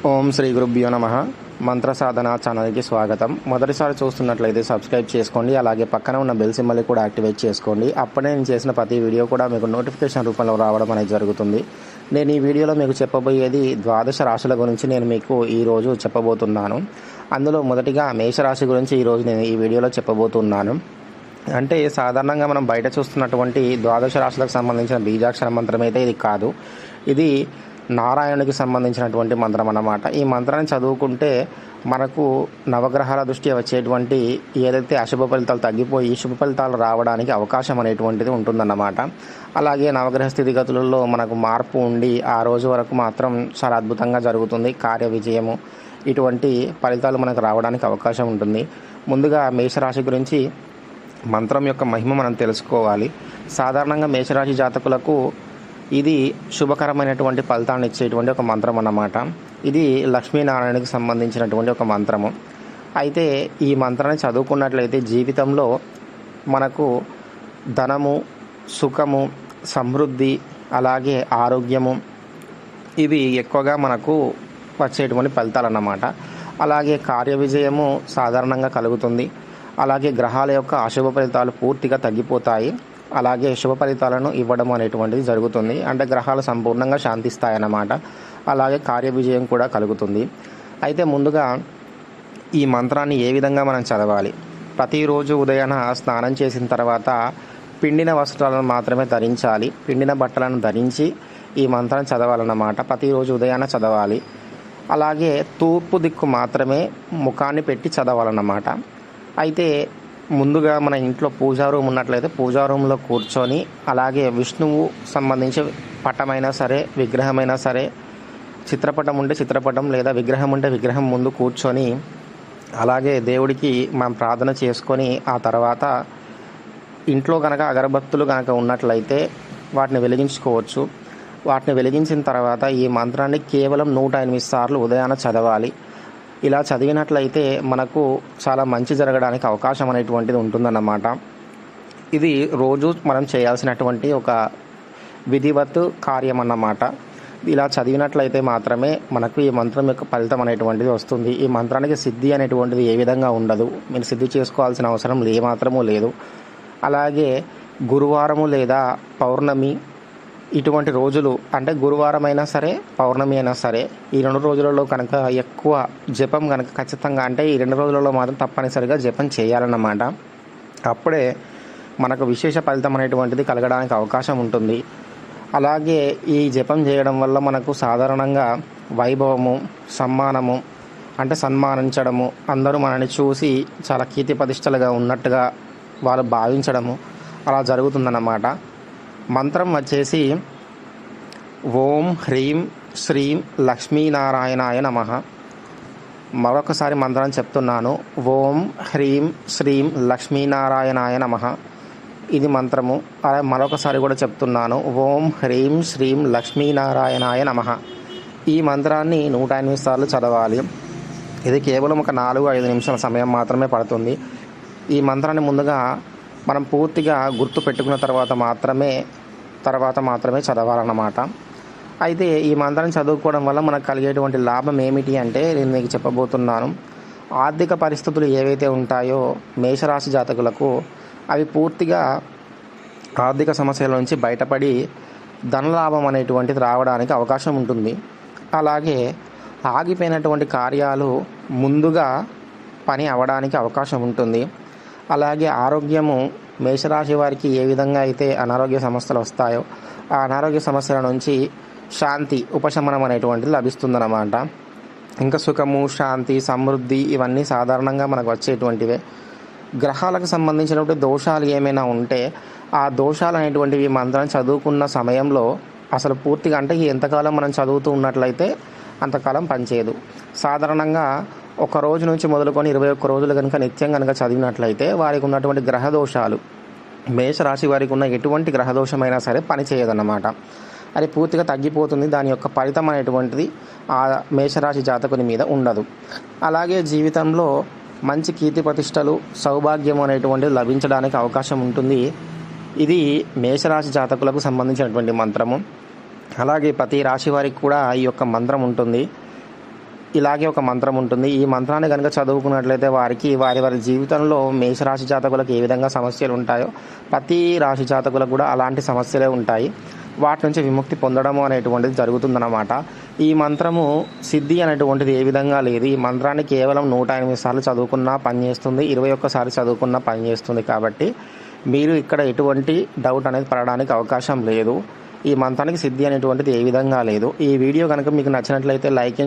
ఓం శ్రీ గురుభ్యో నమః. మంత్ర సాధన ఛానల్కి స్వాగతం. మొదటిసారి చూస్తున్నట్లయితే సబ్స్క్రైబ్ చేసుకోండి, అలాగే పక్కన ఉన్న బెల్ సింబల్ కూడా యాక్టివేట్ చేసుకోండి. అప్పుడే నేను చేసిన ప్రతి వీడియో కూడా మీకు నోటిఫికేషన్ రూపంలో రావడం అనేది జరుగుతుంది. నేను ఈ వీడియోలో మీకు చెప్పబోయేది ద్వాదశ రాశుల గురించి నేను మీకు ఈరోజు చెప్పబోతున్నాను. అందులో మొదటిగా మేషరాశి గురించి ఈరోజు నేను ఈ వీడియోలో చెప్పబోతున్నాను. అంటే సాధారణంగా మనం బయట చూస్తున్నటువంటి ద్వాదశ రాశులకు సంబంధించిన బీజాక్షర మంత్రం అయితే ఇది కాదు. ఇది నారాయణునికి సంబంధించినటువంటి మంత్రం అన్నమాట. ఈ మంత్రాన్ని చదువుకుంటే మనకు నవగ్రహాల దృష్ట్యా వచ్చేటువంటి ఏదైతే అశుభ ఫలితాలు తగ్గిపోయి శుభ ఫలితాలు రావడానికి అవకాశం అనేటువంటిది ఉంటుందన్నమాట. అలాగే నవగ్రహ స్థితిగతులలో మనకు మార్పు ఉండి ఆ రోజు వరకు మాత్రం చాలా అద్భుతంగా జరుగుతుంది. కార్య విజయము ఇటువంటి ఫలితాలు మనకు రావడానికి అవకాశం ఉంటుంది. ముందుగా మేషరాశి గురించి మంత్రం యొక్క మహిమ మనం తెలుసుకోవాలి. సాధారణంగా మేషరాశి జాతకులకు ఇది శుభకరమైనటువంటి ఫలితాన్ని ఇచ్చేటువంటి ఒక మంత్రం అన్నమాట. ఇది లక్ష్మీనారాయణకి సంబంధించినటువంటి ఒక మంత్రము. అయితే ఈ మంత్రాన్ని చదువుకున్నట్లయితే జీవితంలో మనకు ధనము, సుఖము, సమృద్ధి, అలాగే ఆరోగ్యము ఇవి ఎక్కువగా మనకు వచ్చేటువంటి ఫలితాలు అన్నమాట. అలాగే కార్య విజయము సాధారణంగా కలుగుతుంది. అలాగే గ్రహాల యొక్క అశుభ ఫలితాలు పూర్తిగా తగ్గిపోతాయి. అలాగే శుభ ఫలితాలను ఇవ్వడం అనేటువంటిది జరుగుతుంది. అంటే గ్రహాలు సంపూర్ణంగా శాంతిస్తాయన్నమాట. అలాగే కార్య విజయం కూడా కలుగుతుంది. అయితే ముందుగా ఈ మంత్రాన్ని ఏ విధంగా మనం చదవాలి? ప్రతిరోజు ఉదయాన స్నానం చేసిన తర్వాత పిండిన వస్త్రాలను మాత్రమే ధరించాలి. పిండిన బట్టలను ధరించి ఈ మంత్రాన్ని చదవాలన్నమాట. ప్రతిరోజు ఉదయాన చదవాలి. అలాగే తూర్పు దిక్కు మాత్రమే ముఖాన్ని పెట్టి చదవాలన్నమాట. అయితే ముందుగా మన ఇంట్లో పూజా రూమ్ ఉన్నట్లయితే పూజా రూమ్లో కూర్చొని, అలాగే విష్ణువు సంబంధించి పటమైనా సరే విగ్రహమైనా సరే, చిత్రపటం ఉంటే చిత్రపటం లేదా విగ్రహం ఉంటే విగ్రహం ముందు కూర్చొని అలాగే దేవుడికి మనం ప్రార్థన చేసుకొని ఆ తర్వాత ఇంట్లో కనుక అగరబత్తులు కనుక ఉన్నట్లయితే వాటిని వెలిగించుకోవచ్చు. వాటిని వెలిగించిన తర్వాత ఈ మంత్రాన్ని కేవలం 108 సార్లు ఉదయాన చదవాలి. ఇలా చదివినట్లయితే మనకు చాలా మంచి జరగడానికి అవకాశం అనేటువంటిది ఉంటుందన్నమాట. ఇది రోజు మనం చేయాల్సినటువంటి ఒక విధివత్ కార్యం అన్నమాట. ఇలా చదివినట్లయితే మాత్రమే మనకు ఈ మంత్రం యొక్క ఫలితం అనేటువంటిది వస్తుంది. ఈ మంత్రానికి సిద్ధి అనేటువంటిది ఏ విధంగా ఉండదు. మీరు సిద్ధి చేసుకోవాల్సిన అవసరం ఏమాత్రమూ లేదు. అలాగే గురువారము లేదా పౌర్ణమి ఇటువంటి రోజులు, అంటే గురువారం అయినా సరే పౌర్ణమి అయినా సరే, ఈ 2 రోజులలో కనుక ఎక్కువ జపం కనుక ఖచ్చితంగా, అంటే ఈ 2 రోజులలో మాత్రం తప్పనిసరిగా జపం చేయాలన్నమాట. అప్పుడే మనకు విశేష ఫలితం అనేటువంటిది కలగడానికి అవకాశం ఉంటుంది. అలాగే ఈ జపం చేయడం వల్ల మనకు సాధారణంగా వైభవము, సమ్మానము, అంటే సన్మానించడము, అందరూ మనని చూసి చాలా కీర్తి ప్రతిష్టలుగా ఉన్నట్టుగా వాళ్ళు భావించడము అలా జరుగుతుందన్నమాట. మంత్రం వచ్చేసి ఓం హ్రీం శ్రీం లక్ష్మీనారాయణాయ నమః. మరొకసారి మంత్రాన్ని చెప్తున్నాను. ఓం హ్రీం శ్రీం లక్ష్మీనారాయణాయ నమః. ఇది మంత్రము. అలా మరొకసారి కూడా చెప్తున్నాను. ఓం హ్రీం శ్రీం లక్ష్మీనారాయణాయ నమః. ఈ మంత్రాన్ని 108 సార్లు చదవాలి. ఇది కేవలం ఒక 4-5 నిమిషాల సమయం మాత్రమే పడుతుంది. ఈ మంత్రాన్ని ముందుగా మనం పూర్తిగా గుర్తు పెట్టుకున్న తర్వాత మాత్రమే చదవాలన్నమాట. అయితే ఈ మంత్రాన్ని చదువుకోవడం వల్ల మనకు కలిగేటువంటి లాభం ఏమిటి అంటే నేను మీకు చెప్పబోతున్నాను. ఆర్థిక పరిస్థితులు ఏవైతే ఉంటాయో మేషరాశి జాతకులకు అవి పూర్తిగా ఆర్థిక సమస్యల నుంచి బయటపడి ధనలాభం అనేటువంటిది రావడానికి అవకాశం ఉంటుంది. అలాగే ఆగిపోయినటువంటి కార్యాలు ముందుగా పని అవ్వడానికి అవకాశం ఉంటుంది. అలాగే ఆరోగ్యము, మేషరాశి వారికి ఏ విధంగా అయితే అనారోగ్య సమస్యలు వస్తాయో ఆ అనారోగ్య సమస్యల నుంచి శాంతి, ఉపశమనం అనేటువంటిది లభిస్తుందన్నమాట. ఇంకా సుఖము, శాంతి, సమృద్ధి ఇవన్నీ సాధారణంగా మనకు వచ్చేటువంటివే. గ్రహాలకు సంబంధించినటువంటి దోషాలు ఏమైనా ఉంటే ఆ దోషాలు అనేటువంటివి మంత్రం చదువుకున్న సమయంలో అసలు పూర్తిగా, అంటే ఎంతకాలం మనం చదువుతూ ఉన్నట్లయితే అంతకాలం పనిచేయదు. సాధారణంగా 1 రోజు నుంచి మొదలుకొని 21 రోజులు కనుక నిత్యం కనుక చదివినట్లయితే వారికి ఉన్నటువంటి గ్రహదోషాలు, మేషరాశి వారికి ఉన్న ఎటువంటి గ్రహదోషమైనా సరే పనిచేయదన్నమాట. అది పూర్తిగా తగ్గిపోతుంది. దాని యొక్క ఫలితం అనేటువంటిది ఆ మేషరాశి జాతకుని మీద ఉండదు. అలాగే జీవితంలో మంచి కీర్తి ప్రతిష్టలు, సౌభాగ్యం అనేటువంటిది లభించడానికి అవకాశం ఉంటుంది. ఇది మేషరాశి జాతకులకు సంబంధించినటువంటి మంత్రము. అలాగే ప్రతి రాశి వారికి కూడా ఈ యొక్క మంత్రం ఉంటుంది. ఇలాగే ఒక మంత్రం ఉంటుంది. ఈ మంత్రాన్ని కనుక చదువుకున్నట్లయితే వారికి వారి జీవితంలో మేషరాశి జాతకులకు ఏ విధంగా సమస్యలు ఉంటాయో ప్రతి రాశి జాతకులకు కూడా అలాంటి సమస్యలే ఉంటాయి. వాటి నుంచి విముక్తి పొందడము అనేటువంటిది జరుగుతుందన్నమాట. ఈ మంత్రము సిద్ధి అనేటువంటిది ఏ విధంగా లేదు. ఈ మంత్రాన్ని కేవలం 108 సార్లు చదువుకున్నా పనిచేస్తుంది, 21 సార్లు చదువుకున్నా పనిచేస్తుంది. కాబట్టి మీరు ఇక్కడ ఎటువంటి డౌట్ అనేది పడడానికి అవకాశం లేదు. ఈ మంత్రానికి సిద్ధి అనేటువంటిది ఏ విధంగా లేదు. ఈ వీడియో కనుక మీకు నచ్చినట్లయితే లైక్